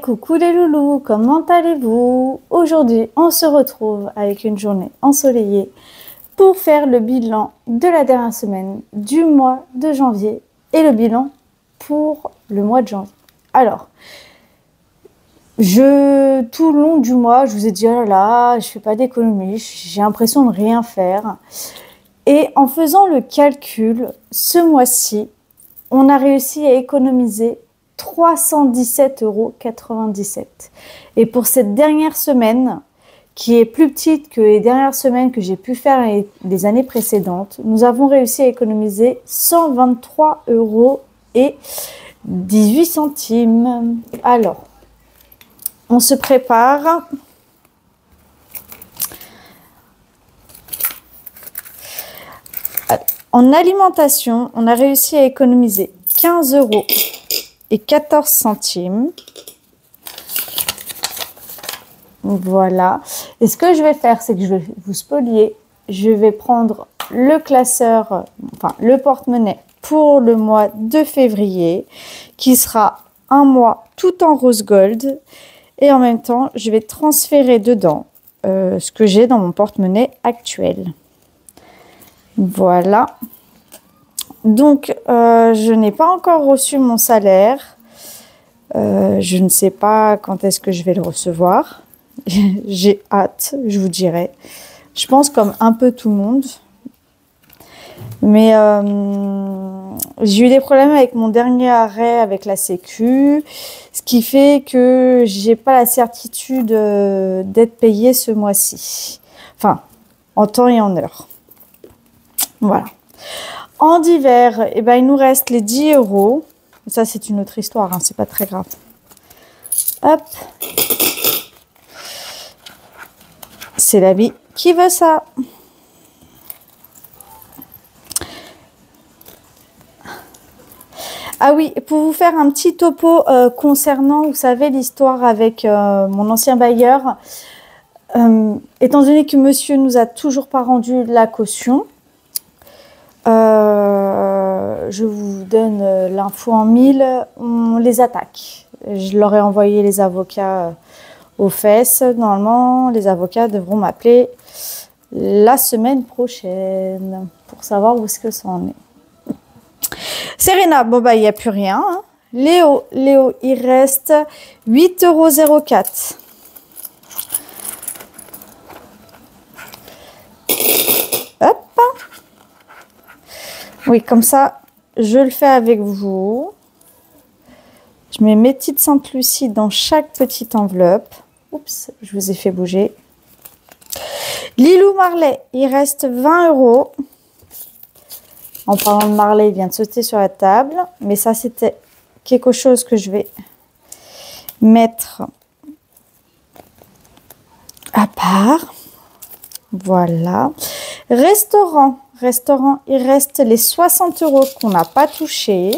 Coucou les loulous, comment allez-vous? Aujourd'hui, on se retrouve avec une journée ensoleillée pour faire le bilan de la dernière semaine du mois de janvier et le bilan pour le mois de janvier. Alors, tout le long du mois, je vous ai dit, oh là là, je fais pas d'économie, j'ai l'impression de rien faire. Et en faisant le calcul, ce mois-ci, on a réussi à économiser 317,97 €. Et pour cette dernière semaine, qui est plus petite que les dernières semaines que j'ai pu faire les années précédentes, nous avons réussi à économiser 123,18 €. Alors, on se prépare. En alimentation, on a réussi à économiser 15,14 €. Voilà. Et ce que je vais faire, c'est que je vais vous spolier. Je vais prendre le classeur, enfin le porte-monnaie pour le mois de février, qui sera un mois tout en rose gold. Et en même temps, je vais transférer dedans ce que j'ai dans mon porte-monnaie actuel. Voilà. Donc, je n'ai pas encore reçu mon salaire. Je ne sais pas quand est-ce que je vais le recevoir. J'ai hâte, je vous dirai. Je pense comme un peu tout le monde. Mais j'ai eu des problèmes avec mon dernier arrêt avec la Sécu, ce qui fait que j'ai pas la certitude d'être payée ce mois-ci. Enfin, en temps et en heure. Voilà. En divers, eh ben, il nous reste les 10 €. Ça, c'est une autre histoire, hein, c'est pas très grave. Hop. C'est la vie qui veut ça. Ah oui, pour vous faire un petit topo concernant, vous savez, l'histoire avec mon ancien bailleur, étant donné que monsieur nous a toujours pas rendu la caution, je vous donne l'info en mille, on les attaque. Je leur ai envoyé les avocats aux fesses. Normalement, les avocats devront m'appeler la semaine prochaine pour savoir où est-ce que ça en est. Serena, bon bah il n'y a plus rien. Hein. Léo, il reste 8,04 €. Hop. Oui, comme ça, je le fais avec vous. Je mets mes petites Sainte Lucie dans chaque petite enveloppe. Oups, je vous ai fait bouger. Lilou Marley, il reste 20 €. En parlant de Marley, il vient de sauter sur la table. Mais ça, c'était quelque chose que je vais mettre à part. Voilà. Restaurant, il reste les 60 € qu'on n'a pas touché.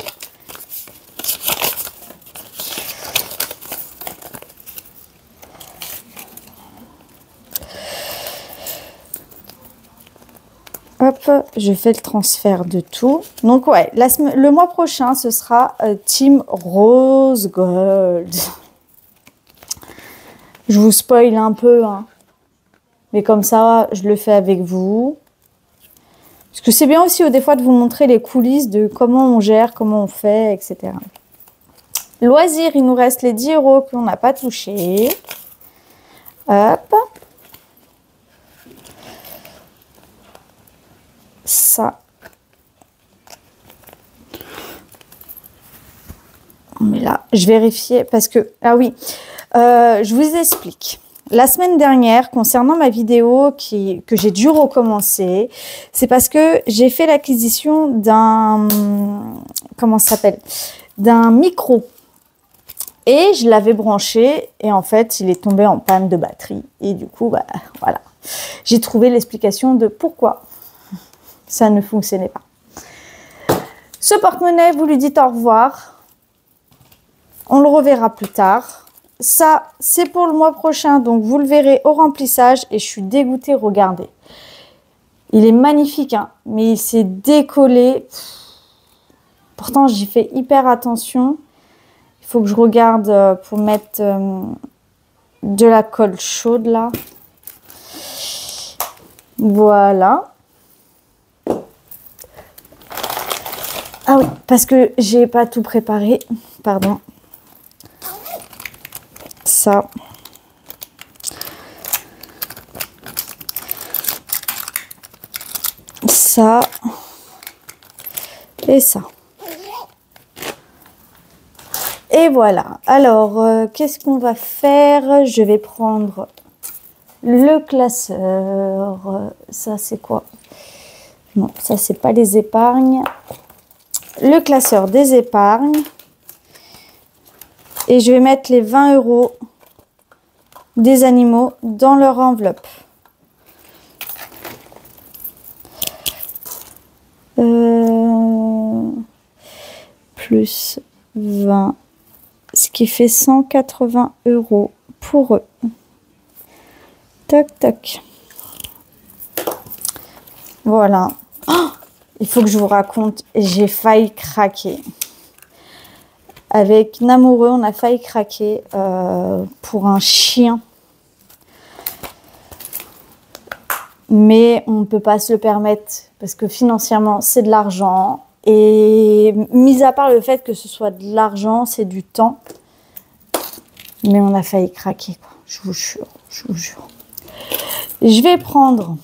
Hop, je fais le transfert de tout. Donc ouais, le mois prochain, ce sera Team Rose Gold. Je vous spoil un peu, hein. Mais comme ça, je le fais avec vous. Parce que c'est bien aussi des fois de vous montrer les coulisses de comment on gère, comment on fait, etc. Loisirs, il nous reste les 10 € qu'on n'a pas touché. Hop. Ça. Mais là, je vérifiais parce que... Ah oui, je vous explique. La semaine dernière, concernant ma vidéo que j'ai dû recommencer, c'est parce que j'ai fait l'acquisition d'un... Comment ça s'appelle? D'un micro. Et je l'avais branché et en fait, il est tombé en panne de batterie. Et du coup, bah, voilà. J'ai trouvé l'explication de pourquoi ça ne fonctionnait pas. Ce porte-monnaie, vous lui dites au revoir. On le reverra plus tard. Ça, c'est pour le mois prochain, donc vous le verrez au remplissage. Et je suis dégoûtée, regardez. Il est magnifique, hein, mais il s'est décollé. Pourtant, j'y fais hyper attention. Il faut que je regarde pour mettre de la colle chaude là. Voilà. Ah oui, parce que j'ai pas tout préparé. Pardon. Ça. Ça. Et ça. Et voilà. Alors, qu'est-ce qu'on va faire? Je vais prendre le classeur. Ça, c'est quoi? Non, ça, c'est pas les épargnes. Le classeur des épargnes. Et je vais mettre les 20 € des animaux dans leur enveloppe. Plus 20, ce qui fait 180 € pour eux. Tac, tac. Voilà. Oh, il faut que je vous raconte, j'ai failli craquer. Avec Namoureux, on a failli craquer pour un chien. Mais on ne peut pas se le permettre parce que financièrement, c'est de l'argent. Et mis à part le fait que ce soit de l'argent, c'est du temps. Mais on a failli craquer, quoi. Je vous jure, je vous jure. Je vais prendre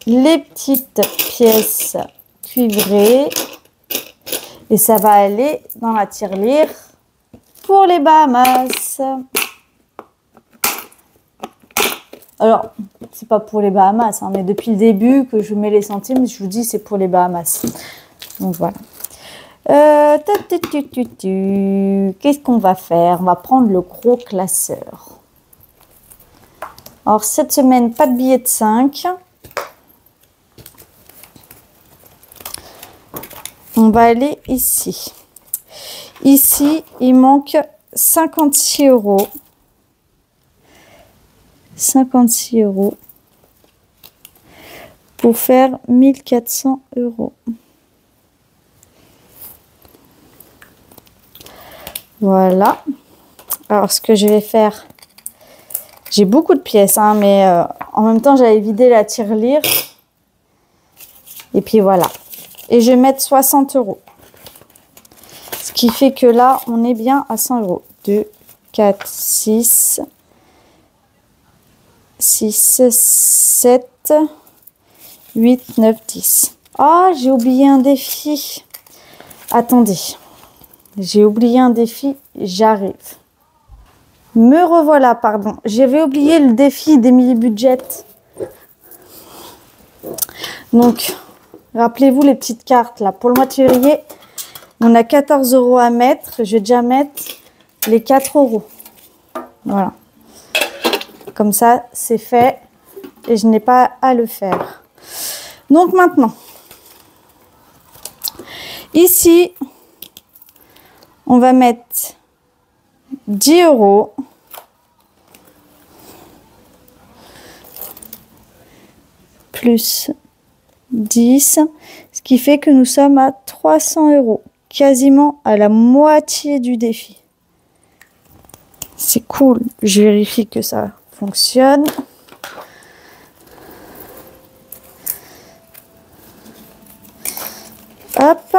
les petites pièces cuivrées et ça va aller dans la tirelire pour les Bahamas. Alors, c'est pas pour les Bahamas, hein, mais depuis le début que je mets les centimes, je vous dis c'est pour les Bahamas. Donc voilà. Qu'est-ce qu'on va faire? On va prendre le gros classeur. Alors, cette semaine, pas de billets de 5. On va aller ici. Ici, il manque 56 €. 56 € pour faire 1400 €. Voilà. Alors, ce que je vais faire, j'ai beaucoup de pièces, hein, mais en même temps, j'avais vidé la tirelire. Et puis voilà. Et je vais mettre 60 €. Ce qui fait que là, on est bien à 100 €. 2, 4, 6, 7, 8, 9, 10. Ah, j'ai oublié un défi. Attendez. J'ai oublié un défi. J'arrive. Me revoilà, pardon. J'avais oublié le défi d'Emily Budget. Donc, rappelez-vous les petites cartes là. Pour le mois de février, on a 14 € à mettre. Je vais déjà mettre les 4 €. Voilà. Comme ça, c'est fait. Et je n'ai pas à le faire. Donc maintenant, ici, on va mettre 10 € plus 10, ce qui fait que nous sommes à 300 €, quasiment à la moitié du défi. C'est cool, je vérifie que ça fonctionne. Hop.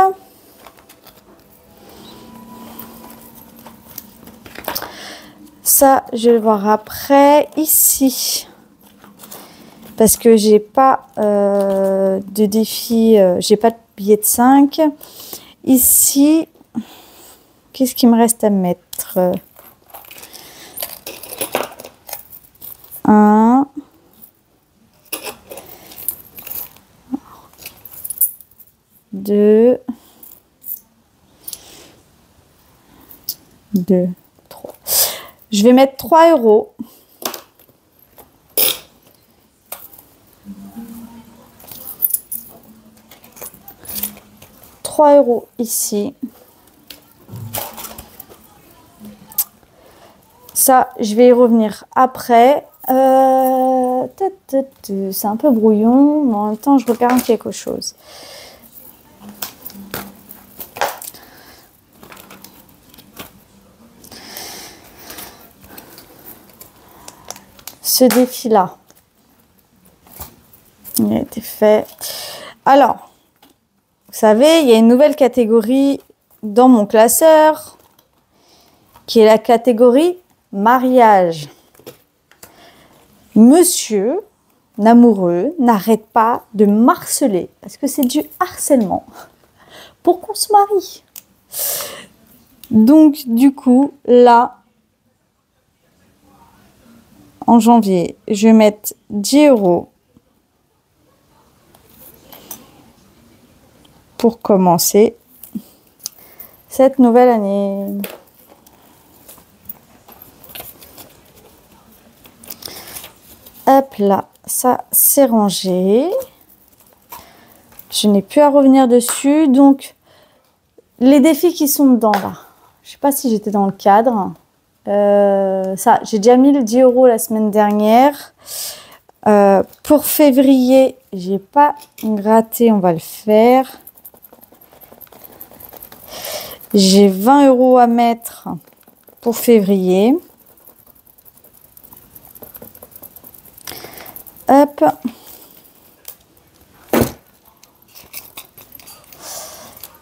Ça, je vais le voir après. Ici, parce que j'ai pas de défi, j'ai pas de billet de 5. Ici, qu'est-ce qu'il me reste à mettre? 1, 2, 3. Je vais mettre 3 €. € ici. Ça, je vais y revenir après. C'est un peu brouillon, mais en même temps, je regarde quelque chose. ce défi-là. Il a été fait. Alors, vous savez, il y a une nouvelle catégorie dans mon classeur qui est la catégorie mariage. Monsieur, l'amoureux, n'arrête pas de m'harceler parce que c'est du harcèlement pour qu'on se marie. Donc, du coup, là, en janvier, je vais mettre 10 € pour commencer cette nouvelle année. Hop là, ça c'est rangé. Je n'ai plus à revenir dessus. Donc, les défis qui sont dedans là. Je ne sais pas si j'étais dans le cadre. Ça, j'ai déjà mis le 10 € la semaine dernière. Pour février, j'ai pas gratté, on va le faire. J'ai 20 € à mettre pour février. Hop.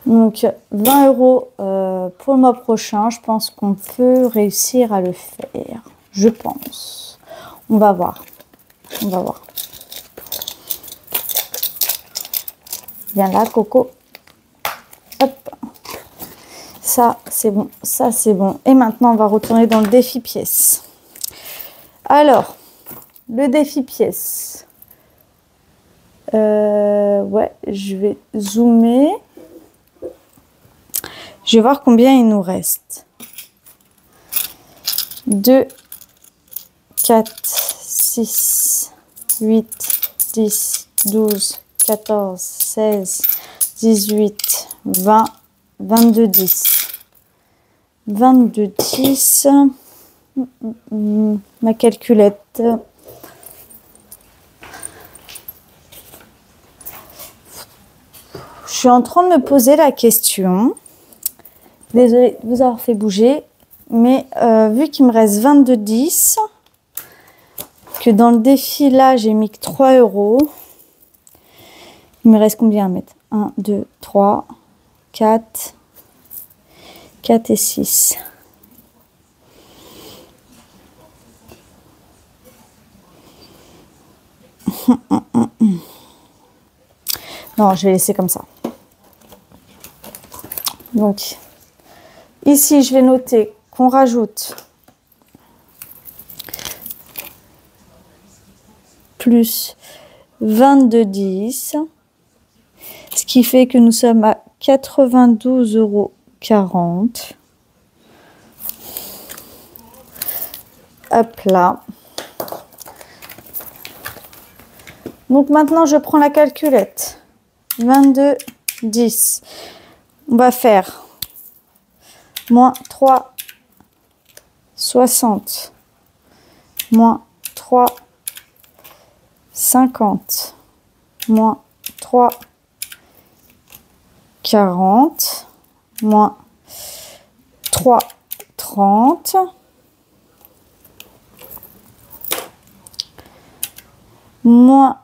Donc 20 € pour le mois prochain. Je pense qu'on peut réussir à le faire. Je pense. On va voir. On va voir. Viens là, Coco. Hop. Ça, c'est bon. Ça, c'est bon. Et maintenant, on va retourner dans le défi pièce. Alors, le défi pièce. Ouais, je vais zoomer. Je vais voir combien il nous reste. 2, 4, 6, 8, 10, 12, 14, 16, 18, 20, 22, 10. 22, 10. Ma calculette. Je suis en train de me poser la question. Désolée de vous avoir fait bouger. Mais vu qu'il me reste 22, 10, que dans le défi là, j'ai mis que 3 €. Il me reste combien à mettre? 1, 2, 3, 4, 4 et 6. Non, je vais laisser comme ça. Donc, ici, je vais noter qu'on rajoute plus 22, 10, ce qui fait que nous sommes à 92,40 €. Hop là. Donc maintenant, je prends la calculette. 22, 10. On va faire moins 3, 60, moins 3, 50, moins 3, 40, moins 3, 30, moins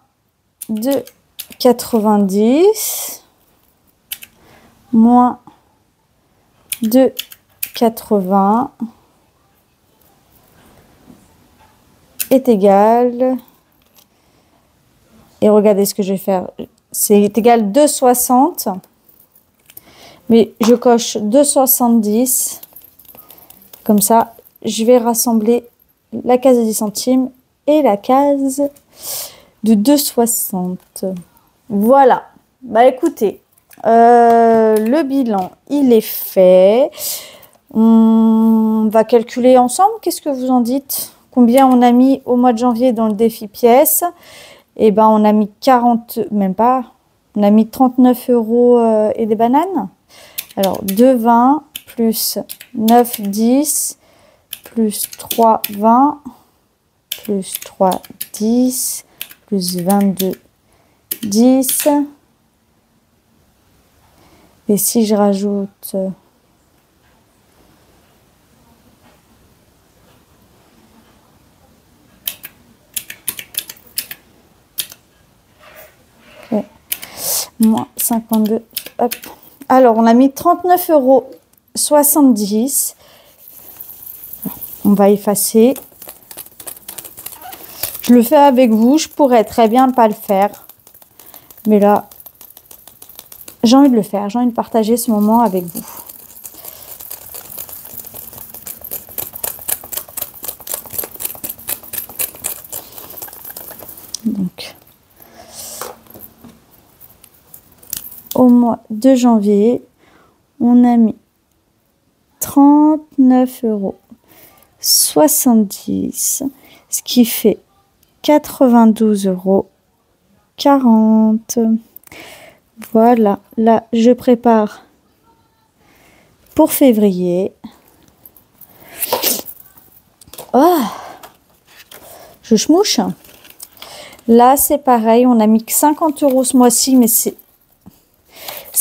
2, 90, moins 2, 80 est égal, et regardez ce que je vais faire, c'est égal 2,60, mais je coche 2,70, comme ça je vais rassembler la case de 10 centimes et la case de 2,60. Voilà, bah écoutez, le bilan il est fait. On va calculer ensemble. Qu'est-ce que vous en dites? Combien on a mis au mois de janvier dans le défi pièce? Eh ben on a mis 40, même pas, on a mis 39 € et des bananes. Alors 2,20 plus 9, 10 plus 3, 20 plus 3, 10 plus 22, 10. Et si je rajoute Moins 52. Hop. Alors, on a mis 39,70 €. On va effacer. Je le fais avec vous. Je pourrais très bien ne pas le faire. Mais là, j'ai envie de le faire. J'ai envie de partager ce moment avec vous. Donc, au mois de janvier, on a mis 39,70 €, ce qui fait 92,40 €. Voilà, là, je prépare pour février. Oh, je schmouche. Là, c'est pareil, on a mis que 50 € ce mois-ci, mais c'est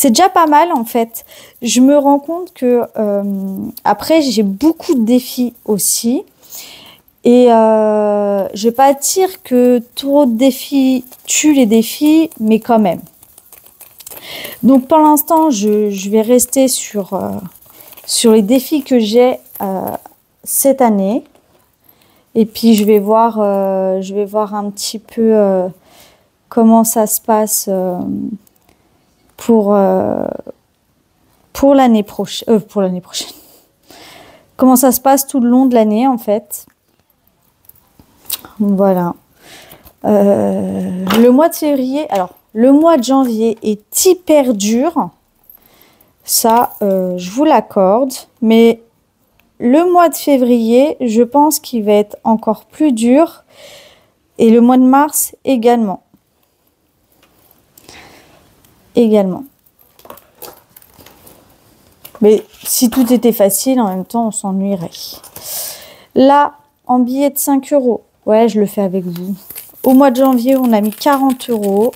déjà pas mal en fait. Je me rends compte que après, j'ai beaucoup de défis aussi. Et je vais pas dire que trop de défis tuent les défis, mais quand même. Donc pour l'instant, je vais rester sur les défis que j'ai cette année. Et puis je vais voir un petit peu comment ça se passe pour l'année prochaine. Comment ça se passe tout le long de l'année en fait. Voilà. Le mois de février, alors le mois de janvier est hyper dur. Ça, je vous l'accorde. Mais le mois de février, je pense qu'il va être encore plus dur. Et le mois de mars également. Mais si tout était facile, en même temps, on s'ennuierait. Là, en billet de 5 €. Ouais, je le fais avec vous. Au mois de janvier, on a mis 40 €.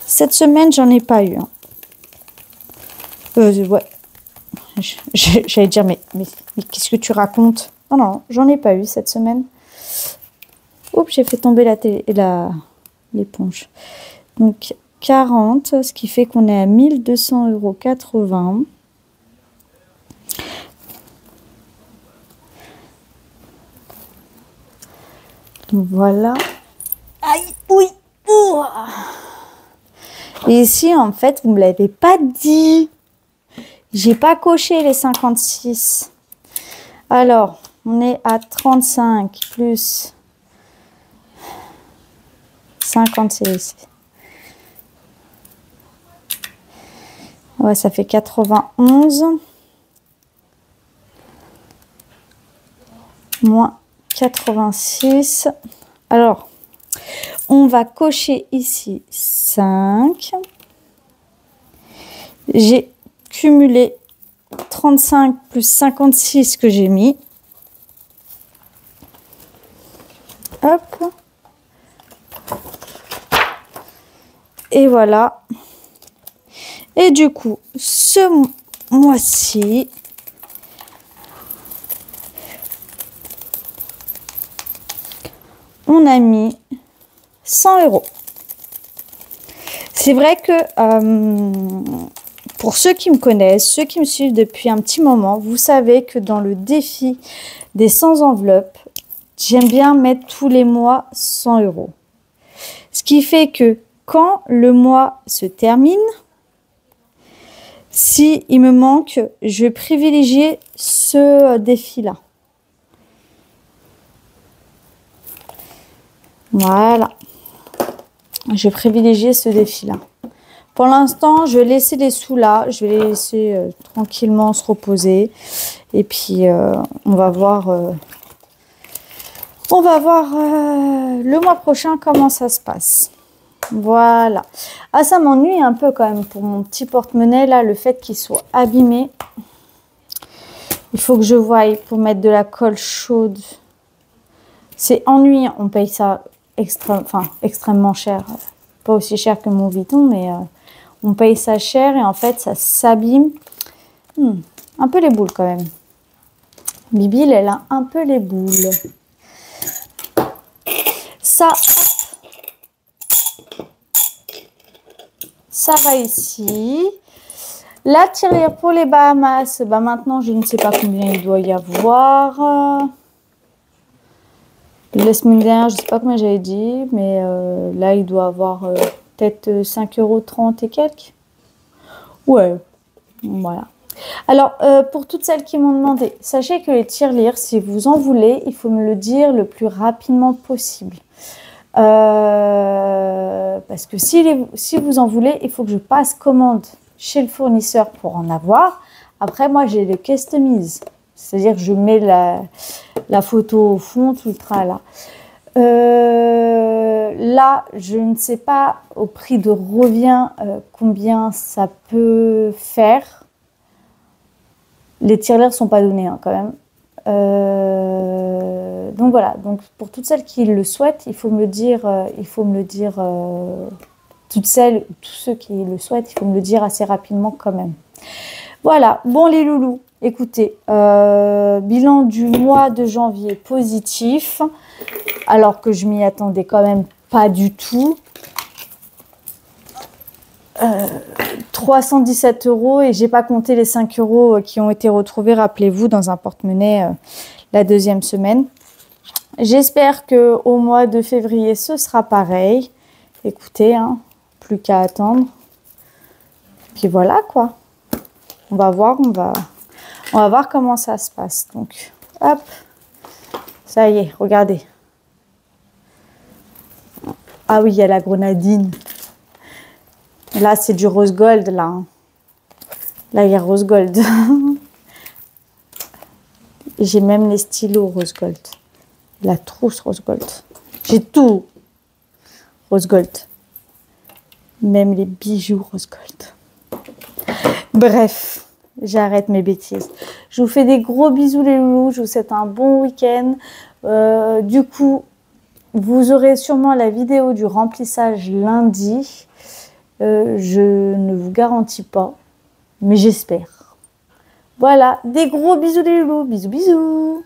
Cette semaine, j'en ai pas eu. Hein. Ouais. J'allais dire, mais qu'est-ce que tu racontes? Non, non, j'en ai pas eu cette semaine. Oups, j'ai fait tomber l'éponge. Donc, 40, ce qui fait qu'on est à 1200,80 €. Voilà. Aïe, oui. Ouh. Et ici, en fait, vous ne me l'avez pas dit. J'ai pas coché les 56. Alors, on est à 35 plus 56. Ouais, ça fait 91. Moins 86. Alors, on va cocher ici 5. J'ai cumulé 35 plus 56 que j'ai mis. Hop. Et voilà. Et du coup, ce mois-ci, on a mis 100 €. C'est vrai que pour ceux qui me connaissent, ceux qui me suivent depuis un petit moment, vous savez que dans le défi des 100 enveloppes, j'aime bien mettre tous les mois 100 €. Ce qui fait que quand le mois se termine, si il me manque, je privilégie ce défi-là. Voilà. Je privilégie ce défi-là. Pour l'instant, je vais laisser les sous là. Je vais les laisser tranquillement se reposer. Et puis, on va voir le mois prochain comment ça se passe. Voilà. Ah, ça m'ennuie un peu quand même pour mon petit porte-monnaie là, le fait qu'il soit abîmé. Il faut que je voie pour mettre de la colle chaude. C'est ennuyant. On paye ça extrêmement cher. Pas aussi cher que mon Vuitton, mais on paye ça cher et en fait, ça s'abîme. Un peu les boules quand même. Bibi, elle a un peu les boules. Ça, ça va ici. La tirelire pour les Bahamas, bah maintenant, je ne sais pas combien il doit y avoir. La semaine dernière, je ne sais pas combien j'avais dit, mais là, il doit avoir peut-être 5,30 € et quelques. Ouais, voilà. Alors, pour toutes celles qui m'ont demandé, sachez que les tirelires, si vous en voulez, il faut me le dire le plus rapidement possible. Parce que si vous en voulez, il faut que je passe commande chez le fournisseur pour en avoir. Après, moi, j'ai le customise. C'est-à-dire que je mets la photo au fond, tout le tralala. Là, je ne sais pas au prix de revient combien ça peut faire. Les tirelires ne sont pas donnés hein, quand même. Donc voilà, donc pour toutes celles qui le souhaitent, il faut me le dire, toutes celles, tous ceux qui le souhaitent, il faut me le dire assez rapidement quand même. Voilà, bon les loulous, écoutez, bilan du mois de janvier positif, alors que je m'y attendais quand même pas du tout. 317 € et j'ai pas compté les 5 € qui ont été retrouvés, rappelez-vous, dans un porte-monnaie la deuxième semaine. J'espère que au mois de février, ce sera pareil. Écoutez, hein, plus qu'à attendre. Puis voilà quoi. On va voir comment ça se passe. Donc, hop, ça y est, regardez. Ah oui, il y a la grenadine. Là, c'est du rose gold, là. Hein. Là, il y a rose gold. J'ai même les stylos rose gold. La trousse rose gold. J'ai tout rose gold. Même les bijoux rose gold. Bref, j'arrête mes bêtises. Je vous fais des gros bisous les loulous. Je vous souhaite un bon week-end. Du coup, vous aurez sûrement la vidéo du remplissage lundi. Je ne vous garantis pas, mais j'espère. Voilà, des gros bisous les loulous. Bisous, bisous.